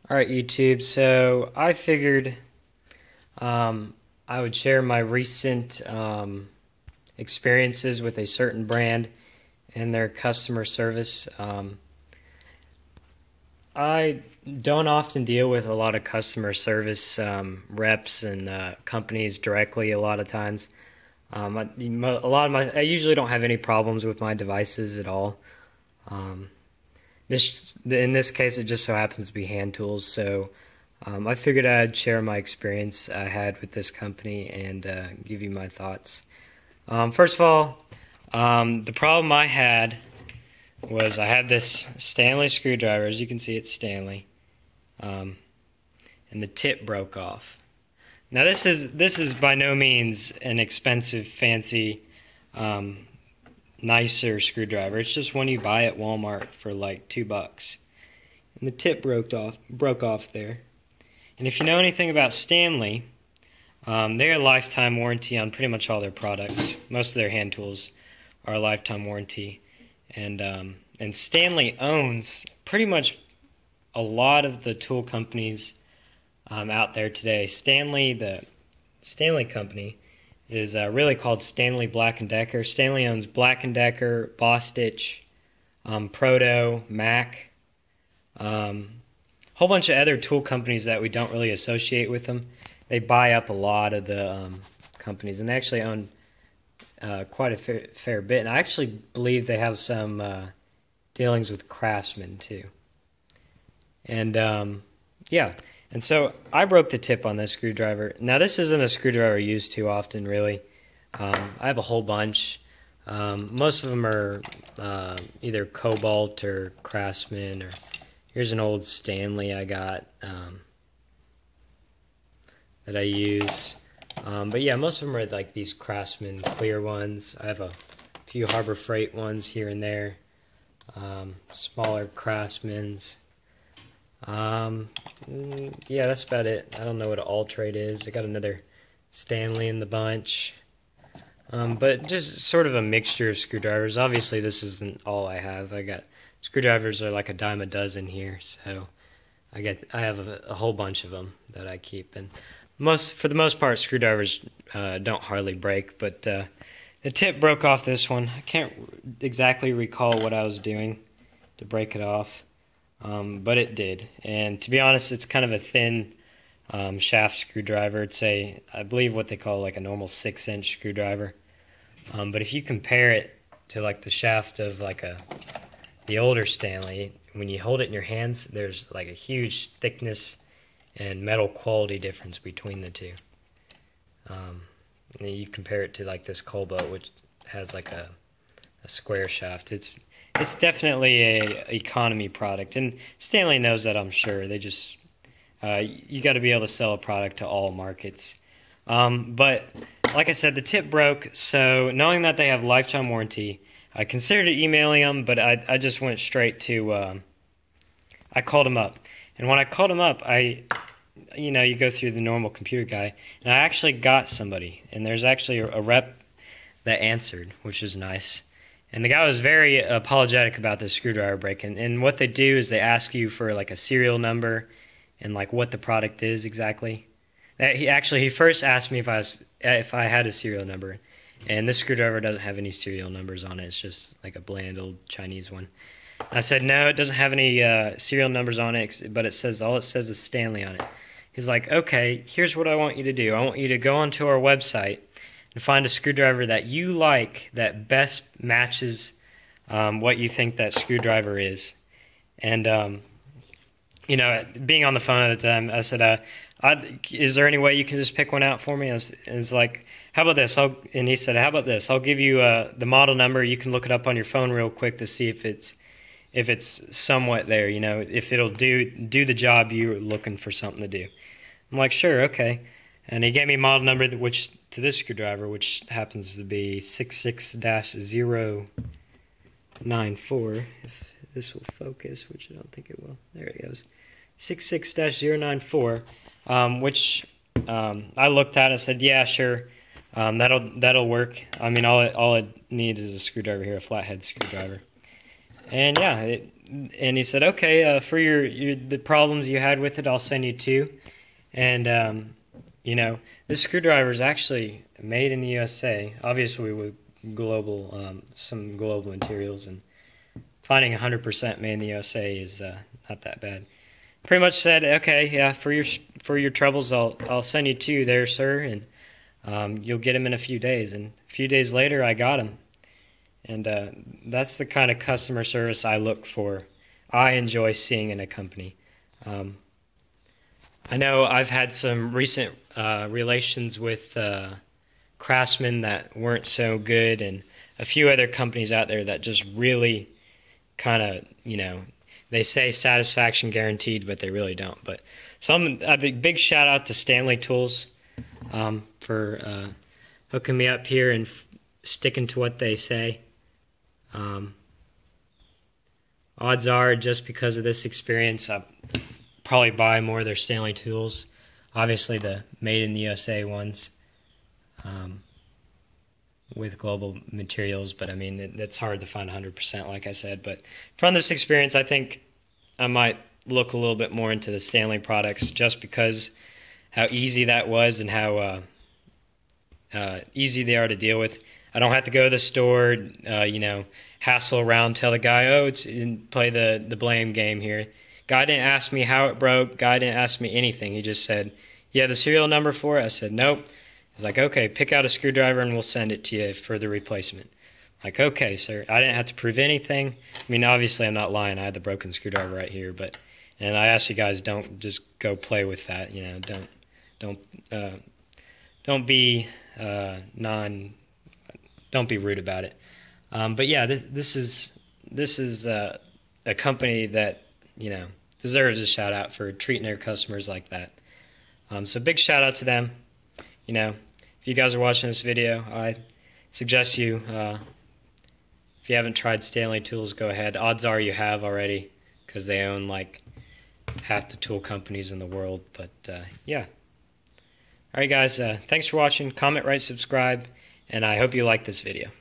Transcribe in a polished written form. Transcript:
Alright, YouTube, so I figured I would share my recent experiences with a certain brand and their customer service. I don't often deal with a lot of customer service reps and companies directly a lot of times. I usually don't have any problems with my devices at all. Um, in this case, it just so happens to be hand tools. So I figured I'd share my experience I had with this company and give you my thoughts. First of all, the problem I had was I had this Stanley screwdriver. As you can see, it's Stanley, and the tip broke off. Now this is by no means an expensive, fancy, nicer screwdriver. It's just one you buy at Walmart for like $2, and the tip broke off there. And if you know anything about Stanley, they're a lifetime warranty on pretty much all their products. Most of their hand tools are a lifetime warranty, and Stanley owns pretty much a lot of the tool companies out there today. The Stanley company is really called Stanley Black & Decker. Stanley owns Black & Decker, Bostitch, Proto, Mac, whole bunch of other tool companies that we don't really associate with them. They buy up a lot of the companies, and they actually own quite a fair bit. And I actually believe they have some dealings with Craftsman too. And yeah, and so I broke the tip on this screwdriver. Now this isn't a screwdriver I use too often, really. I have a whole bunch. Most of them are either Cobalt or Craftsman, or here's an old Stanley I got that I use. But yeah, most of them are like these Craftsman clear ones. I have a few Harbor Freight ones here and there. Smaller Craftsmans. Yeah, that's about it. I don't know what an All-Trade is. I got another Stanley in the bunch. But just sort of a mixture of screwdrivers. Obviously, this isn't all I have. I got screwdrivers are like a dime a dozen here, so I have a whole bunch of them that I keep. And for the most part, screwdrivers don't hardly break. But the tip broke off this one. I can't exactly recall what I was doing to break it off. But it did, and to be honest, it's kind of a thin shaft screwdriver. It's I believe what they call like a normal 6-inch screwdriver. But if you compare it to like the shaft of like the older Stanley, when you hold it in your hands, there's like a huge thickness and metal quality difference between the two. And then you compare it to like this Cobalt, which has like a square shaft. It's definitely a economy product, and Stanley knows that, I'm sure. They just you got to be able to sell a product to all markets. But like I said, the tip broke, so knowing that they have lifetime warranty, I considered emailing them, but I just went straight to I called them up. And when I called them up, you go through the normal computer guy, and I actually got somebody, and there's actually a rep that answered, which is nice. And the guy was very apologetic about this screwdriver breaking. And what they do is they ask you for like a serial number and like what the product is exactly. He first asked me if I had a serial number, and this screwdriver doesn't have any serial numbers on it. It's just like a bland old Chinese one. I said no, it doesn't have any serial numbers on it, but all it says is Stanley on it. He's like, okay, here's what I want you to do. I want you to go onto our website and find a screwdriver that you like that best matches what you think that screwdriver is. And being on the phone at the time, I said, "Is there any way you can just pick one out for me?" I was like, "How about this?" And he said, "How about this? I'll give you the model number. You can look it up on your phone real quick to see if it's somewhat there. If it'll do the job you're looking for something to do." I'm like, "Sure, okay." And he gave me model number to this screwdriver, which happens to be 66-094. If this will focus, which I don't think it will. There it goes. 66-094, which I looked at and said, yeah, sure, that'll work. I mean, all I need is a screwdriver here, a flathead screwdriver. And yeah, and he said, okay, for the problems you had with it, I'll send you two. And this screwdriver is actually made in the USA, obviously with some global materials, and finding 100% made in the USA is not that bad. Pretty much said, okay, yeah, for your troubles, I'll send you two there, sir, and you'll get them in a few days. And a few days later, I got them. And that's the kind of customer service I look for. I enjoy seeing in a company. I know I've had some recent relations with Craftsman that weren't so good, and a few other companies out there that just really kind of, they say satisfaction guaranteed, but they really don't. But a big shout out to Stanley Tools for hooking me up here and sticking to what they say. Odds are, just because of this experience, I'll probably buy more of their Stanley tools. Obviously, the made in the USA ones with global materials, but I mean, it's hard to find 100%, like I said. But from this experience, I think I might look a little bit more into the Stanley products, just because how easy that was and how easy they are to deal with. I don't have to go to the store, hassle around, tell the guy, play the blame game here. Guy didn't ask me how it broke. Guy didn't ask me anything. He just said, you have the serial number for it? I said, nope. He's like, okay, pick out a screwdriver and we'll send it to you for the replacement. Like, okay, sir. I didn't have to prove anything. I mean, obviously I'm not lying. I had the broken screwdriver right here, and I ask you guys, don't just go play with that. Don't be don't be rude about it. But yeah, this is a company that deserves a shout out for treating their customers like that. So big shout out to them. If you guys are watching this video, I suggest you, if you haven't tried Stanley Tools, go ahead. Odds are you have already, because they own like half the tool companies in the world. But yeah. All right, guys. Thanks for watching. Comment, rate, subscribe, and I hope you like this video.